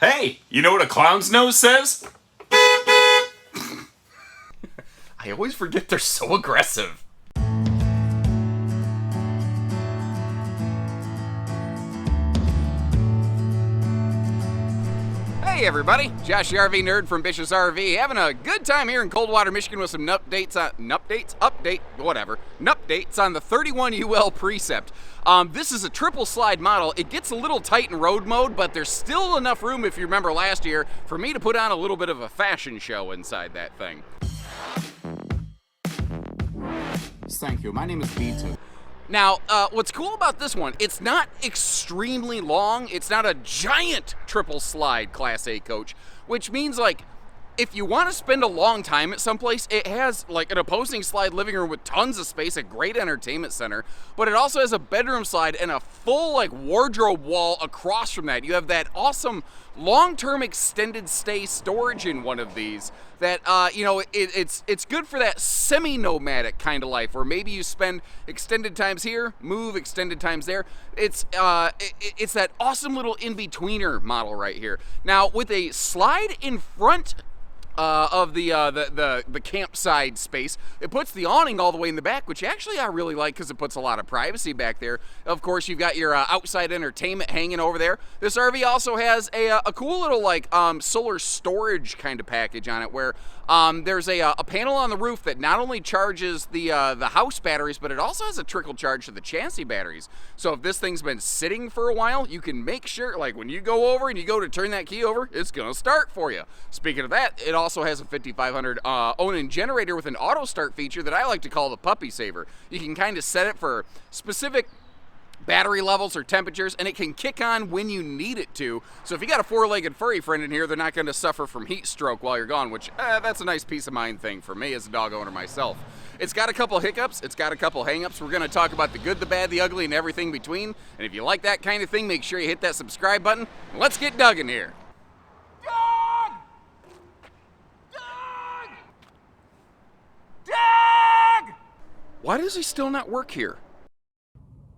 Hey, you know what a clown's nose says? I always forget they're so aggressive. Hey everybody, Josh the RV nerd from Bish's RV, having a good time here in Coldwater, Michigan with some updates on the 31UL Precept. This is a triple slide model. It gets a little tight in road mode, but there's still enough room, if you remember last year, for me to put on a little bit of a fashion show inside that thing. Thank you. My name is Vito. Now, what's cool about this one, it's not extremely long. It's not a giant triple slide Class A coach, which means, like, if you want to spend a long time at someplace, it has, like, an opposing slide living room with tons of space, a great entertainment center, but it also has a bedroom slide and a full, like, wardrobe wall across from that. You have that awesome long-term extended stay storage in one of these that, it's good for that semi-nomadic kind of life, where maybe you spend extended times here, move extended times there. It's that awesome little in-betweener model right here. Now, with a slide in front of the campside space, it puts the awning all the way in the back, which actually I really like because it puts a lot of privacy back there. Of course, you've got your outside entertainment hanging over there. This RV also has a cool little, like, solar storage kind of package on it, where there's a panel on the roof that not only charges the house batteries, but it also has a trickle charge to the chassis batteries. So if this thing's been sitting for a while, you can make sure, like, when you go over and you go to turn that key over, it's gonna start for you. Speaking of that, it also has a 5500 Awning generator with an auto start feature that I like to call the puppy saver. You can kind of set it for specific battery levels or temperatures, and it can kick on when you need it to. So if you got a four-legged furry friend in here, they're not going to suffer from heat stroke while you're gone, which that's a nice peace of mind thing for me as a dog owner myself. It's got a couple hiccups, it's got a couple hang-ups. We're going to talk about the good, the bad, the ugly, and everything between. And if you like that kind of thing, make sure you hit that subscribe button. And let's get Doug in here. Doug! Doug! Doug! Why does he still not work here?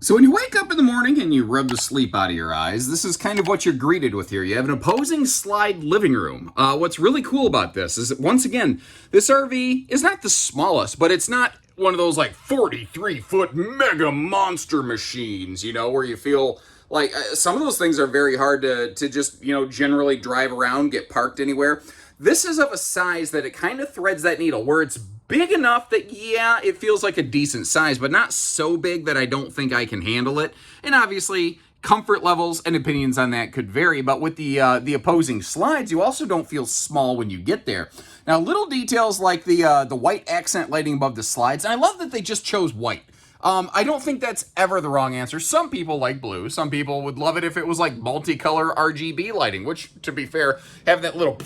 So when you wake up in the morning and you rub the sleep out of your eyes, this is kind of what you're greeted with here. You have an opposing slide living room. What's really cool about this is that, once again, this RV is not the smallest, but it's not one of those, like, 43-foot mega monster machines, you know, where you feel like some of those things are very hard to just, generally drive around, get parked anywhere. This is of a size that it kind of threads that needle, where it's big enough that, yeah, it feels like a decent size, but not so big that I don't think I can handle it. And obviously, comfort levels and opinions on that could vary, but with the opposing slides, you also don't feel small when you get there. Now, little details like the white accent lighting above the slides, and I love that they just chose white. I don't think that's ever the wrong answer. Some people like blue. Some people would love it if it was like multicolor RGB lighting, which, to be fair, having that little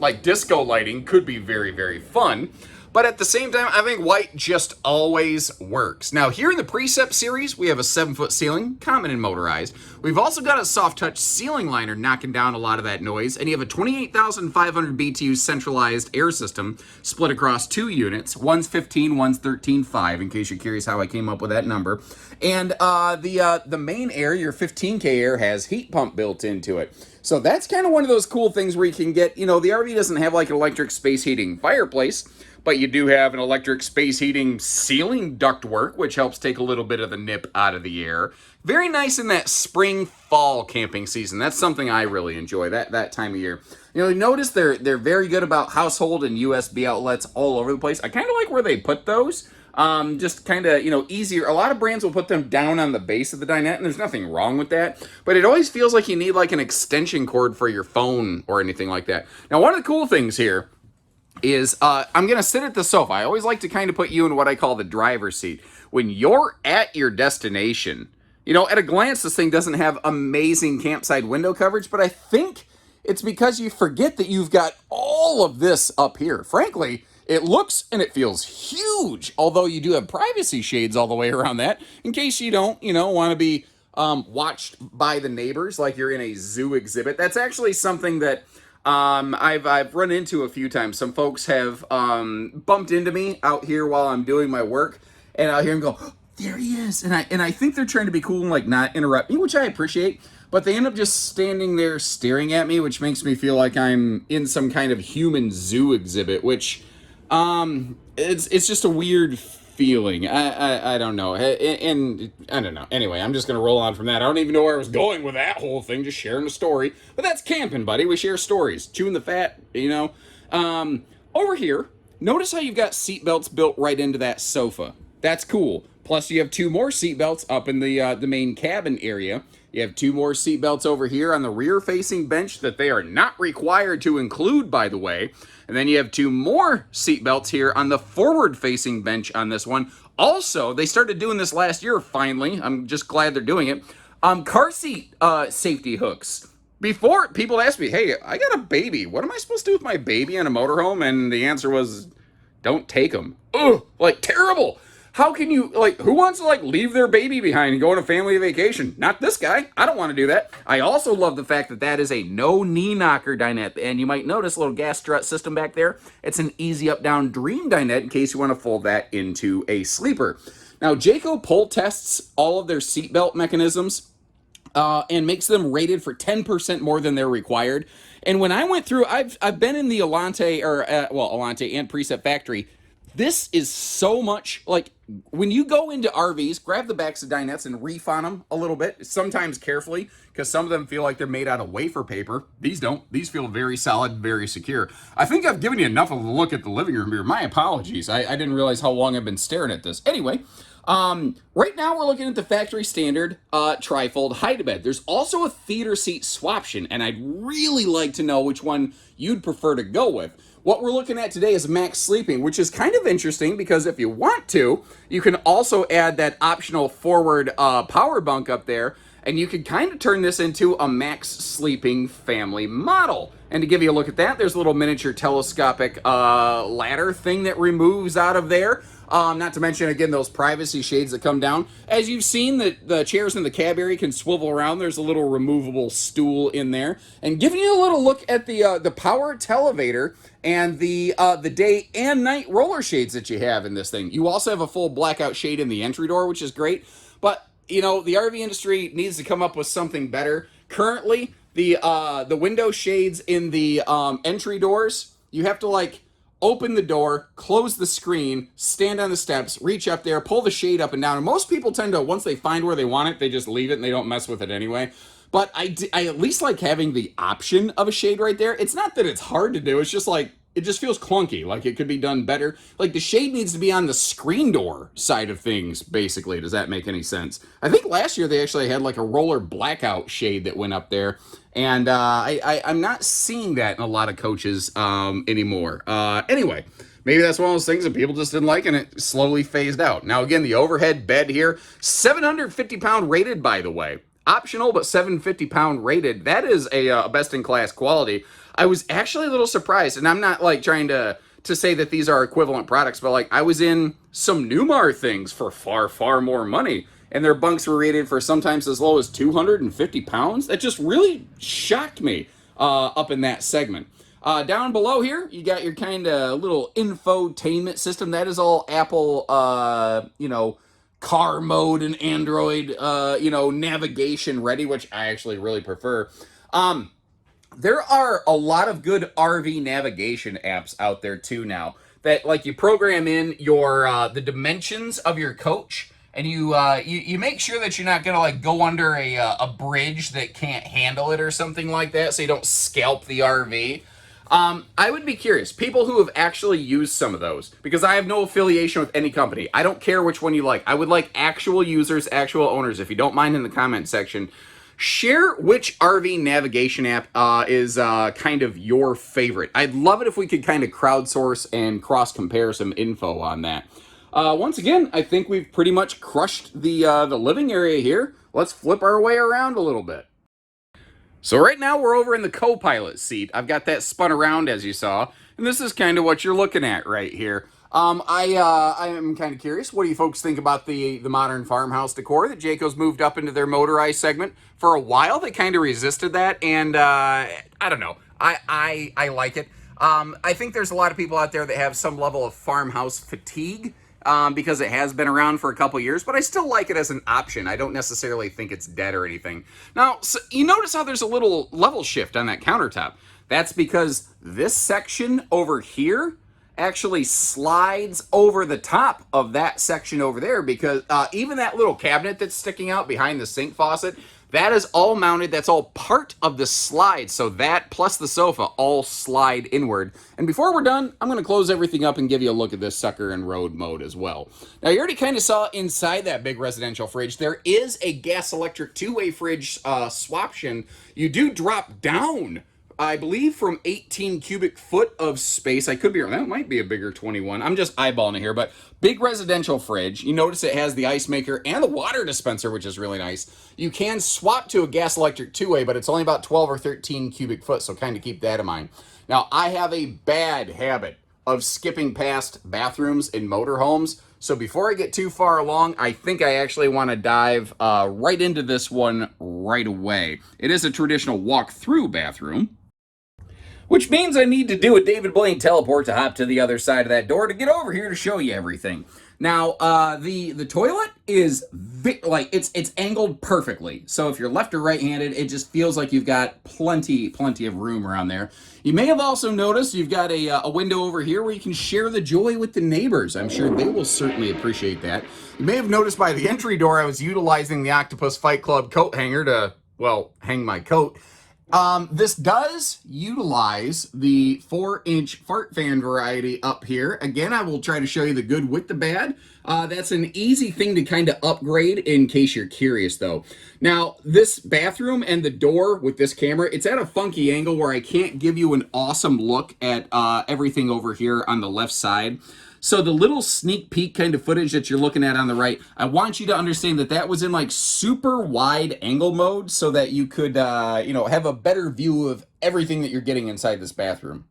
like disco lighting could be very, very fun. But at the same time, I think white just always works. Now, here in the Precept series, we have a 7-foot ceiling, common and motorized. We've also got a soft touch ceiling liner knocking down a lot of that noise, and you have a 28,500 BTU centralized air system split across two units. One's 15, one's 13.5, in case you're curious how I came up with that number. And the main air, your 15K air, has heat pump built into it. So that's kind of one of those cool things where you can get, the RV doesn't have like an electric space heating fireplace, but you do have an electric space heating ceiling ductwork, which helps take a little bit of the nip out of the air. Very nice in that spring, fall camping season. That's something I really enjoy, that time of year. You notice they're very good about household and USB outlets all over the place. I kind of like where they put those. Just kind of, easier. A lot of brands will put them down on the base of the dinette, and there's nothing wrong with that. But it always feels like you need like an extension cord for your phone or anything like that. Now, one of the cool things here is I'm going to sit at the sofa. I always like to kind of put you in what I call the driver's seat. When you're at your destination, at a glance, this thing doesn't have amazing campsite window coverage, but I think it's because you forget that you've got all of this up here. Frankly, it looks and it feels huge, although you do have privacy shades all the way around that, in case you don't, want to be watched by the neighbors like you're in a zoo exhibit. That's actually something that I've run into a few times. Some folks have bumped into me out here while I'm doing my work, and I'll hear them go, "There he is," and I think they're trying to be cool and like not interrupt me, which I appreciate. but they end up just standing there staring at me, which makes me feel like I'm in some kind of human zoo exhibit, which it's just a weird feeling. I don't know. And I don't know. Anyway, I'm just going to roll on from that. I don't even know where I was going with that whole thing, just sharing a story. But that's camping, buddy. We share stories. Chewing the fat, you know. Over here, notice how you've got seatbelts built right into that sofa. That's cool. Plus, you have two more seatbelts up in the main cabin area. You have two more seatbelts over here on the rear-facing bench that they are not required to include, by the way. And then you have two more seatbelts here on the forward-facing bench on this one. Also, they started doing this last year, finally. I'm just glad they're doing it. Car seat safety hooks. Before, people asked me, hey, I got a baby. What am I supposed to do with my baby in a motorhome? And the answer was, don't take them. Ugh, like, terrible. How can you, like, who wants to, like, leave their baby behind and go on a family vacation? Not this guy. I don't want to do that. I also love the fact that that is a no knee knocker dinette. And you might notice a little gas strut system back there. It's an easy up down dream dinette in case you want to fold that into a sleeper. Now, Jayco pull tests all of their seatbelt mechanisms and makes them rated for 10% more than they're required. And when I went through, I've been in the Alante, Alante and Precept factory. This is so much, like, when you go into RVs, grab the backs of dinettes and reef on them a little bit, sometimes carefully, because some of them feel like they're made out of wafer paper. These don't. These feel very solid, very secure. I think I've given you enough of a look at the living room here. My apologies. I didn't realize how long I've been staring at this. Anyway, right now we're looking at the factory standard trifold hide-a-bed. There's also a theater seat swaption, and I'd really like to know which one you'd prefer to go with. What we're looking at today is max sleeping, which is kind of interesting because if you want to, you can also add that optional forward power bunk up there, and you can kind of turn this into a max sleeping family model. And to give you a look at that, there's a little miniature telescopic ladder thing that removes out of there. Not to mention, again, those privacy shades that come down. As you've seen, the chairs in the cab area can swivel around. There's a little removable stool in there. And giving you a little look at the power televator and the day and night roller shades that you have in this thing. You also have a full blackout shade in the entry door, which is great. But, you know, the RV industry needs to come up with something better. Currently, the window shades in the entry doors, you have to, like, open the door, close the screen, stand on the steps, reach up there, pull the shade up and down. And most people tend to, once they find where they want it, they just leave it and they don't mess with it anyway. But I at least like having the option of a shade right there. It's not that it's hard to do. It's just like, it just feels clunky. Like it could be done better. Like the shade needs to be on the screen door side of things, basically. Does that make any sense? I think last year they actually had like a roller blackout shade that went up there. And I'm not seeing that in a lot of coaches anymore. Anyway, maybe that's one of those things that people just didn't like and it slowly phased out. Now, again, the overhead bed here, 750-pound rated, by the way. Optional, but 750-pound rated. That is a best-in-class quality. I was actually a little surprised, and I'm not like trying to say that these are equivalent products, but like I was in some Newmar things for far, far more money. And their bunks were rated for sometimes as low as 250 pounds. That just really shocked me up in that segment. Down below here, you got your kind of little infotainment system. That is all Apple, car mode and Android, navigation ready, which I actually really prefer. There are a lot of good RV navigation apps out there too now that like you program in your the dimensions of your coach. And you make sure that you're not gonna like go under a bridge that can't handle it or something like that, so you don't scalp the RV. I would be curious, people who have actually used some of those, because I have no affiliation with any company. I don't care which one you like. I would like actual users, actual owners. If you don't mind, in the comment section, share which RV navigation app is kind of your favorite. I'd love it if we could kind of crowdsource and cross-compare some info on that. Once again, I think we've pretty much crushed the living area here. Let's flip our way around a little bit. So right now we're over in the co-pilot seat. I've got that spun around as you saw, and this is kind of what you're looking at right here. I am kind of curious, what do you folks think about the modern farmhouse decor that Jayco's moved up into their motorized segment? For a while, they kind of resisted that, and I don't know. I like it. I think there's a lot of people out there that have some level of farmhouse fatigue, because it has been around for a couple years, but I still like it as an option. I don't necessarily think it's dead or anything. Now, so you notice how there's a little level shift on that countertop. That's because this section over here actually slides over the top of that section over there, because even that little cabinet that's sticking out behind the sink faucet, that is all mounted. That's all part of the slide. So that plus the sofa all slide inward. And before we're done, I'm going to close everything up and give you a look at this sucker in road mode as well. Now, you already kind of saw inside that big residential fridge, there is a gas electric two-way fridge swaption. You do drop down, I believe, from 18 cubic foot of space. I could be wrong. That might be a bigger 21. I'm just eyeballing it here, but big residential fridge. You notice it has the ice maker and the water dispenser, which is really nice. You can swap to a gas electric two-way, but it's only about 12 or 13 cubic foot, so kind of keep that in mind. Now, I have a bad habit of skipping past bathrooms in motorhomes. So before I get too far along, I think I actually want to dive right into this one right away. It is a traditional walk-through bathroom, which means I need to do a David Blaine teleport to hop to the other side of that door to get over here to show you everything. Now, the toilet is it's angled perfectly. So if you're left or right-handed, it just feels like you've got plenty of room around there. You may have also noticed you've got a window over here where you can share the joy with the neighbors. I'm sure they will certainly appreciate that. You may have noticed by the entry door I was utilizing the Octopus Fight Club coat hanger to, well, hang my coat. This does utilize the 4-inch fart fan variety up here. Again, I will try to show you the good with the bad. That's an easy thing to kind of upgrade in case you're curious, though. Now, this bathroom and the door with this camera, it's at a funky angle where I can't give you an awesome look at everything over here on the left side. So the little sneak peek kind of footage that you're looking at on the right, I want you to understand that that was in like super wide angle mode so that you could, have a better view of everything that you're getting inside this bathroom.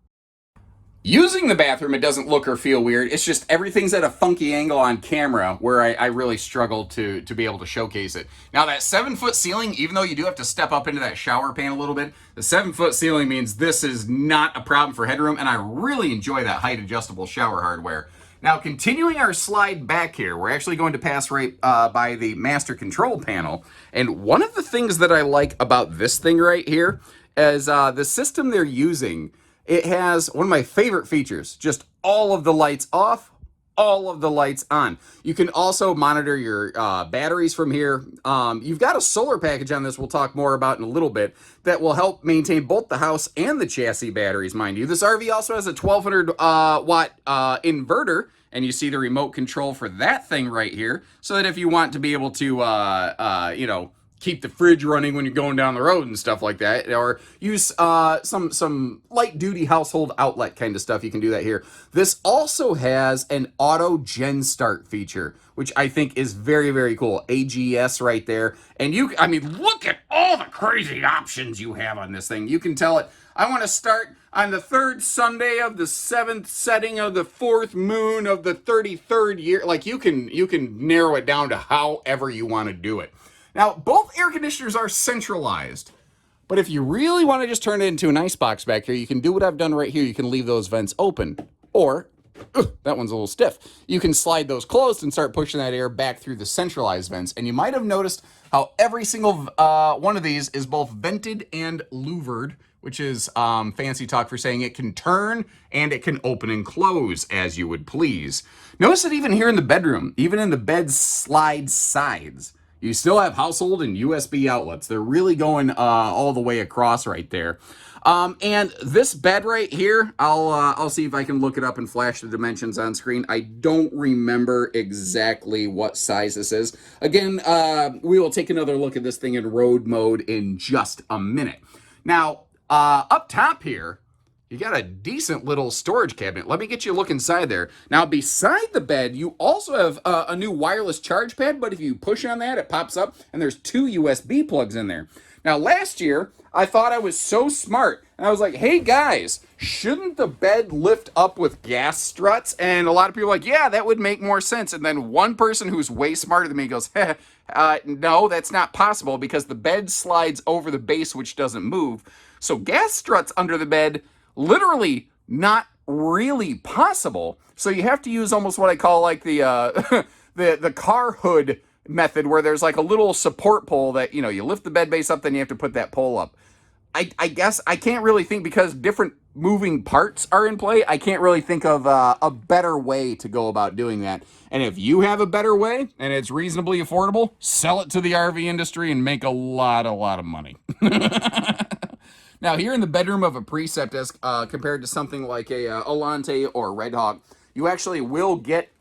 Using the bathroom, it doesn't look or feel weird. It's just everything's at a funky angle on camera where I really struggle to be able to showcase it. Now, that 7-foot ceiling, even though you do have to step up into that shower pan a little bit, the 7-foot ceiling means this is not a problem for headroom, and I really enjoy that height adjustable shower hardware. Now, continuing our slide back here, we're actually going to pass right by the master control panel. And one of the things that I like about this thing right here is the system they're using. It has one of my favorite features, just all of the lights off, all of the lights on. You can also monitor your batteries from here. You've got a solar package on this we'll talk more about in a little bit that will help maintain both the house and the chassis batteries, mind you. This RV also has a 1200 watt inverter, and you see the remote control for that thing right here, so that if you want to be able to, keep the fridge running when you're going down the road and stuff like that, or use some light duty household outlet kind of stuff, you can do that here. This also has an auto gen start feature, which I think is very, very cool. AGS right there. And look at all the crazy options you have on this thing. You can tell it, I want to start on the 3rd Sunday of the 7th setting of the 4th moon of the 33rd year. Like, you can narrow it down to however you want to do it. Now, both air conditioners are centralized, but if you really want to just turn it into an ice box back here, you can do what I've done right here. You can leave those vents open, or, that one's a little stiff. You can slide those closed and start pushing that air back through the centralized vents. And you might have noticed how every single one of these is both vented and louvered, which is fancy talk for saying it can turn and it can open and close as you would please. Notice that even here in the bedroom, even in the bed slide sides, you still have household and USB outlets. They're really going all the way across right there. And this bed right here, I'll see if I can look it up and flash the dimensions on screen. I don't remember exactly what size this is. Again, we will take another look at this thing in road mode in just a minute. Now, up top here, you got a decent little storage cabinet. Let me get you a look inside there. Now, beside the bed, you also have a new wireless charge pad, but if you push on that, it pops up, and there's 2 USB plugs in there. Now, last year, I thought I was so smart, and I was like, hey, guys, shouldn't the bed lift up with gas struts? And a lot of people are like, yeah, that would make more sense. And then one person who's way smarter than me goes, no, that's not possible, because the bed slides over the base, which doesn't move. So gas struts under the bed, literally not really possible. So you have to use almost what I call like the the car hood method, where there's like a little support pole that, you know, you lift the bed base up, then you have to put that pole up. I guess I can't really think, because different moving parts are in play. I can't really think of a better way to go about doing that. And if you have a better way and it's reasonably affordable, sell it to the RV industry and make a lot of money. Now, here in the bedroom of a Precept, as compared to something like a Alante or Red Hawk, you actually will get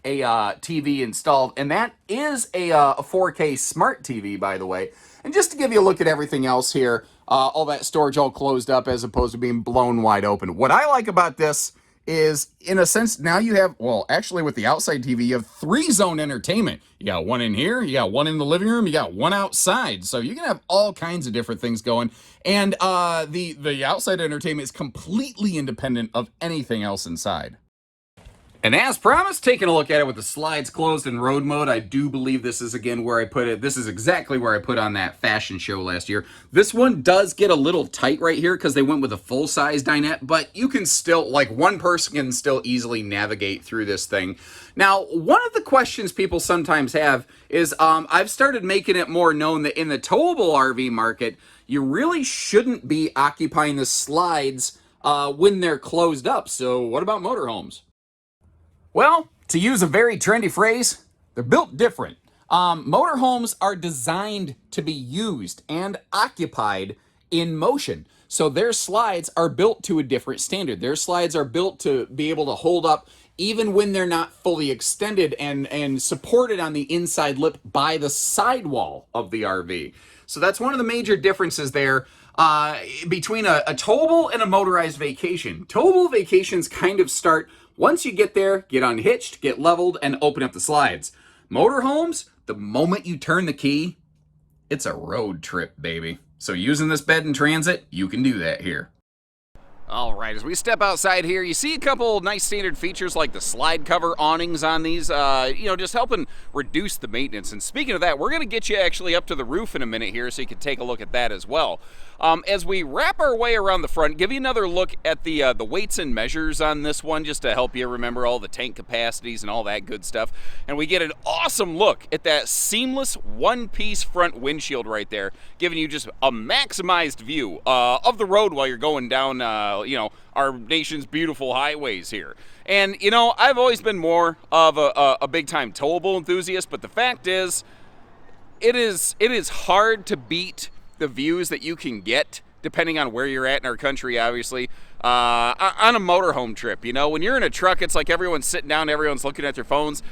a TV installed, and that is a 4K smart TV, by the way. And just to give you a look at everything else here, all that storage all closed up as opposed to being blown wide open. What I like about this is, in a sense, now you have, well, actually with the outside TV, you have 3-zone entertainment. You got one in here, you got one in the living room, you got one outside. So you can have all kinds of different things going. And the outside entertainment is completely independent of anything else inside. And as promised, taking a look at it with the slides closed in road mode, I do believe this is, again, where I put it. This is exactly where I put on that fashion show last year. This one does get a little tight right here because they went with a full-size dinette, but you can still, like, one person can still easily navigate through this thing. Now, one of the questions people sometimes have is, I've started making it more known that in the towable RV market, you really shouldn't be occupying the slides when they're closed up. So what about motorhomes? Well, to use a very trendy phrase, they're built different. Motorhomes are designed to be used and occupied in motion. So their slides are built to a different standard. Their slides are built to be able to hold up even when they're not fully extended and supported on the inside lip by the sidewall of the RV. So that's one of the major differences there between a towable and a motorized vacation. Towable vacations kind of start once you get there, get unhitched, get leveled, and open up the slides. Motorhomes, the moment you turn the key, it's a road trip, baby. So using this bed in transit, you can do that here. All right, as we step outside here, you see a couple nice standard features like the slide cover awnings on these, just helping reduce the maintenance. And speaking of that, we're going to get you actually up to the roof in a minute here so you can take a look at that as well. As we wrap our way around the front, give you another look at the weights and measures on this one, just to help you remember all the tank capacities and all that good stuff. And we get an awesome look at that seamless one-piece front windshield right there, giving you just a maximized view of the road while you're going down, our nation's beautiful highways here. And, I've always been more of a big-time towable enthusiast, but the fact is, it is hard to beat the views that you can get, depending on where you're at in our country, obviously, on a motorhome trip. When you're in a truck, it's like everyone's sitting down, everyone's looking at their phones.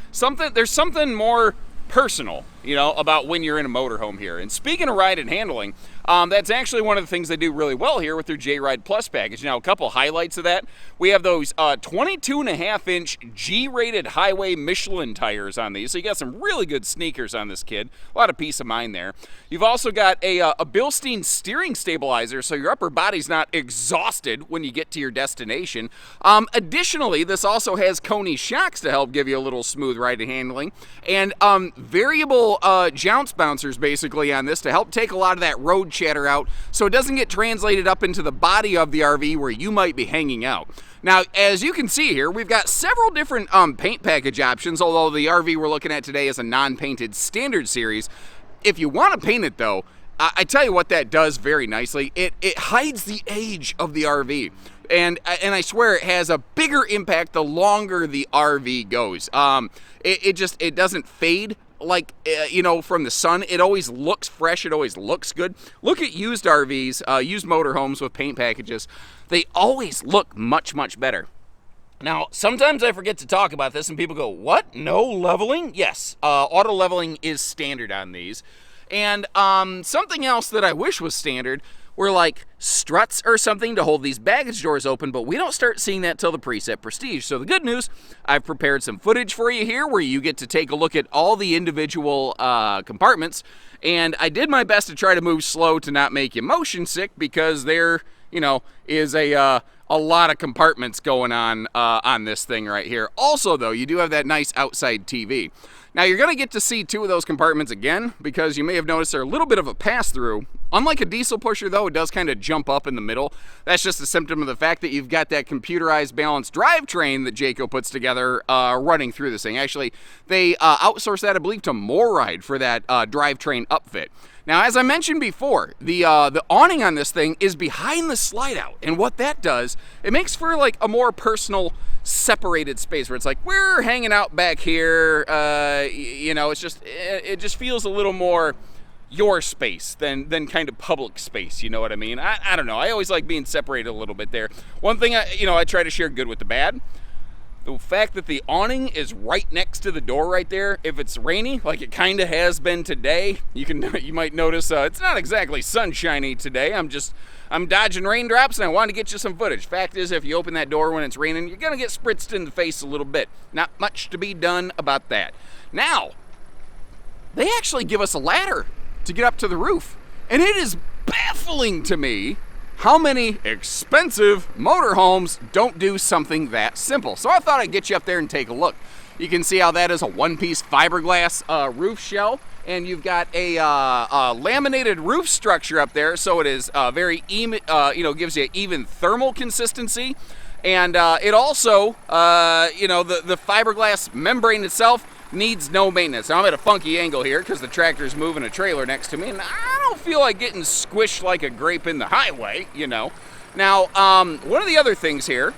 There's something more personal, about when you're in a motorhome here. And speaking of ride and handling, that's actually one of the things they do really well here with their J-Ride Plus package. Now, a couple highlights of that. We have those 22.5-inch G-rated highway Michelin tires on these. So you got some really good sneakers on this kid. A lot of peace of mind there. You've also got a Bilstein steering stabilizer, so your upper body's not exhausted when you get to your destination. Additionally, this also has Coney shocks to help give you a little smooth ride and handling. And variable jounce bouncers basically on this to help take a lot of that road chatter out so it doesn't get translated up into the body of the RV where you might be hanging out. Now, as you can see here, we've got several different paint package options, although the RV we're looking at today is a non-painted standard series. If you want to paint it though, I tell you what that does very nicely. It hides the age of the RV. And I swear it has a bigger impact the longer the RV goes. It doesn't fade like, from the sun. It always looks fresh. It always looks good. Look at used RVs, used motorhomes with paint packages. They always look much, much better. Now, sometimes I forget to talk about this and people go, what? No leveling? Yes, auto leveling is standard on these. And something else that I wish was standard were like struts or something to hold these baggage doors open, but we don't start seeing that till the Precept Prestige. So the good news, I've prepared some footage for you here where you get to take a look at all the individual compartments, and I did my best to try to move slow to not make you motion sick, because there, is a a lot of compartments going on this thing right here. Also, though, you do have that nice outside TV. Now, you're going to get to see 2 of those compartments again because you may have noticed they're a little bit of a pass-through. Unlike a diesel pusher, though, it does kind of jump up in the middle. That's just a symptom of the fact that you've got that computerized balanced drivetrain that Jayco puts together running through this thing. Actually, they outsource that, I believe, to Moride for that drivetrain upfit. Now, as I mentioned before, the awning on this thing is behind the slide out, and what that does, it makes for like a more personal, separated space where it's like we're hanging out back here. You know, it just feels a little more your space than kind of public space. You know what I mean? I don't know. I always like being separated a little bit there. One thing I try to share good with the bad. The fact that the awning is right next to the door right there, if it's rainy, like it kind of has been today, you might notice it's not exactly sunshiny today. I'm dodging raindrops and I wanted to get you some footage. Fact is, if you open that door when it's raining, you're going to get spritzed in the face a little bit. Not much to be done about that. Now, they actually give us a ladder to get up to the roof. And it is baffling to me how many expensive motorhomes don't do something that simple. So I thought I'd get you up there and take a look. You can see how that is a one-piece fiberglass roof shell, and you've got a laminated roof structure up there, so it is very even, gives you even thermal consistency. And it also, the fiberglass membrane itself needs no maintenance. Now I'm at a funky angle here because the tractor's moving a trailer next to me, and I don't feel like getting squished like a grape in the highway, you know. Now, one of the other things here,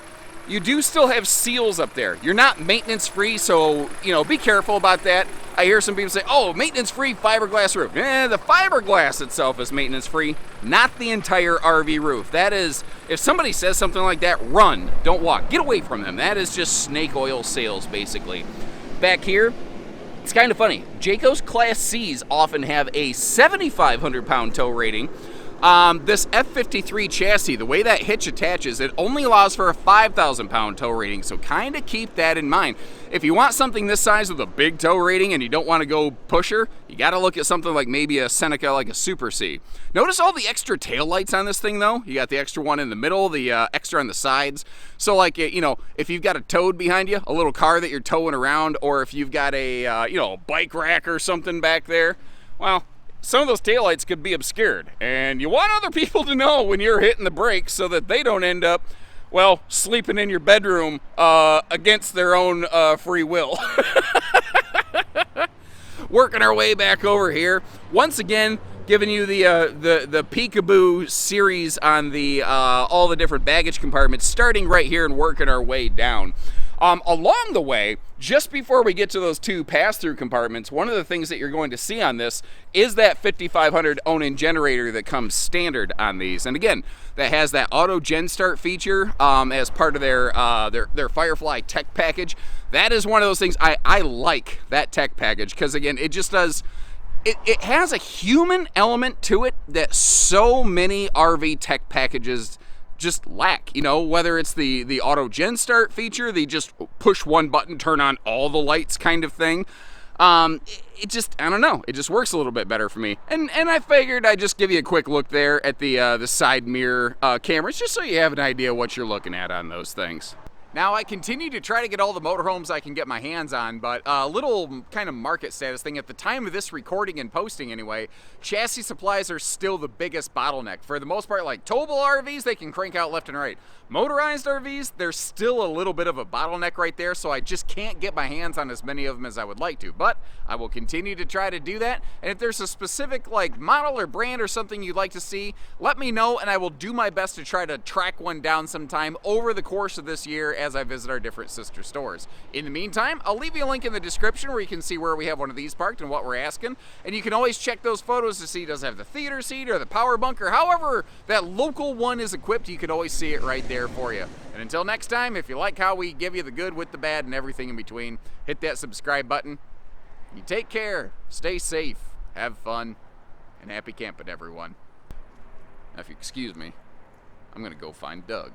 you do still have seals up there. You're not maintenance free, so, be careful about that. I hear some people say, oh, maintenance free fiberglass roof. The fiberglass itself is maintenance free, not the entire RV roof. That is, if somebody says something like that, run, don't walk. Get away from them. That is just snake oil sales, basically. Back here, it's kind of funny. Jayco's Class Cs often have a 7,500 pound tow rating. This F53 chassis, the way that hitch attaches, it only allows for a 5,000 pound tow rating, so kind of keep that in mind. If you want something this size with a big tow rating and you don't want to go pusher, you got to look at something like maybe a Seneca, like a Super C. Notice all the extra tail lights on this thing, though. You got the extra one in the middle, the extra on the sides. So, like, if you've got a toad behind you, a little car that you're towing around, or if you've got a bike rack or something back there, well, some of those taillights could be obscured, and you want other people to know when you're hitting the brakes so that they don't end up, well, sleeping in your bedroom against their own free will. Working our way back over here, once again, giving you the peekaboo series on the all the different baggage compartments, starting right here and working our way down. Along the way, just before we get to those 2 pass-through compartments, one of the things that you're going to see on this is that 5500 Awning generator that comes standard on these. And again, that has that auto gen start feature as part of their Firefly tech package. That is one of those things I like, that tech package, because again, it just does. It has a human element to it that so many RV tech packages just lack, whether it's the auto gen start feature, the just push one button, turn on all the lights kind of thing. It just, I don't know, it just works a little bit better for me. And I figured I'd just give you a quick look there at the side mirror cameras, just so you have an idea what you're looking at on those things. Now, I continue to try to get all the motorhomes I can get my hands on, but a little kind of market status thing. At the time of this recording and posting anyway, chassis supplies are still the biggest bottleneck. For the most part, like towable RVs, they can crank out left and right. Motorized RVs, there's still a little bit of a bottleneck right there, so I just can't get my hands on as many of them as I would like to. But I will continue to try to do that, and if there's a specific like model or brand or something you'd like to see, let me know, and I will do my best to try to track one down sometime over the course of this year as I visit our different sister stores. In the meantime, I'll leave you a link in the description where you can see where we have one of these parked and what we're asking, and you can always check those photos to see does it have the theater seat or the power bunker. However that local one is equipped, you can always see it right there for you. And until next time, if you like how we give you the good with the bad and everything in between, hit that subscribe button. You take care, stay safe, have fun, and happy camping, everyone. Now, if you excuse me, I'm gonna go find Doug.